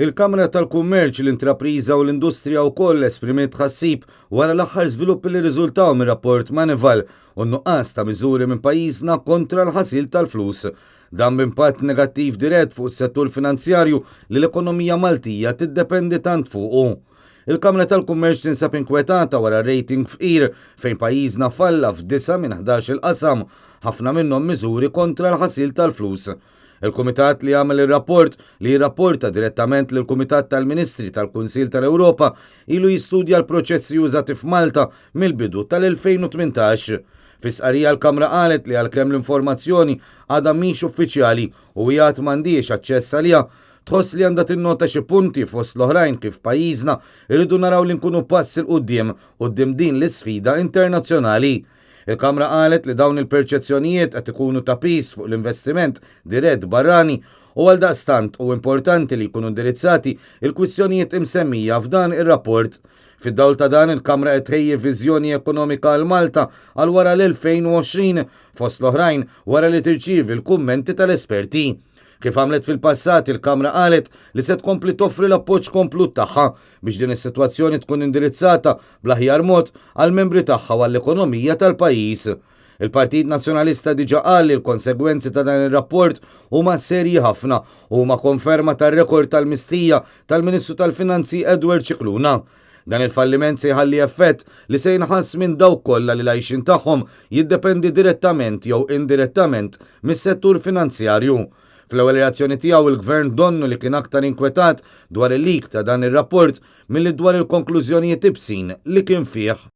Il-Kamra tal-Kummerċ, l-Intrapriża u l-Industrija wkoll esprimiet tħassib wara l-aħħar żviluppi li riżultaw mir-rapport Manival u nuqqas ta' miżuri minn pajjiżna kontra l-ħasil tal-flus. Dan b'impatt negattiv dirett fuq is-settur finanzjarju li l-ekonomija Maltija tiddependi tant fuqu. Il-Kamra tal-Kummerċ tinsab inkwetata wara rating fqir fejn pajjiżna falla f'9 minn 11 il-qasam, ħafna minnhom miżuri kontra l-ħasil tal-flus. Il-Kumitat li għamel il-rapport li jirrapporta direttament lill kumitat tal-Ministri tal-Kunsil tal-Ewropa ilu jistudja l-proċessi użati f'Malta mill-bidu tal-2018. Fis-qarija l-Kamra qalet li għalkemm l-informazzjoni għadha mhix uffiċjali u jgħat m'għandix aċċess għaliha, tħoss li għandha tinnota xi punti fost l-oħrajn kif pajjiżna irridu naraw li nkunu pass il quddiem din l-isfida internazzjonali. Il-Kamra qalet li dawn il-perċezzjonijiet qed ikunu ta' pis fuq l-investiment dirett barrani u għaldaqstant u importanti li jkunu indirizzati il-kwistjonijiet imsemmija f'dan ir-rapport. Fid-dawl ta' dan il-Kamra qed tħejji viżjoni ekonomika għal Malta għal wara l-2020 fost l-oħrajn wara li tirċievi l-kummenti tal-esperti. Kif għamlet fil-passat, il-Kamra qalet li se tkompli toffri l-appoġġ komplut tagħha biex din is-sitwazzjoni tkun indirizzata bl-aħjar mod għal membri tagħha u għall-ekonomija tal-pajjiż. Il-Partit Nazzjonalista diġà qal li l-konsegwenzi ta' dan ir-rapport huma serji ħafna u huma konferma tar-rekord tal-mistija tal-Ministru tal-Finanzi Edward Cicluna. Dan il-falliment se jħalli effett li se jinħass minn dawk kollha li l-għajxin tagħhom jiddependi direttament jew indirettament mis-settur finanzjarju. Fl-ewwel reazzjoni tiegħu il-Gvern donnu li kien aktar inkwetat dwar il-lik ta' dan ir-rapport milli dwar il-konklużjonijiet ibsin li kien fih.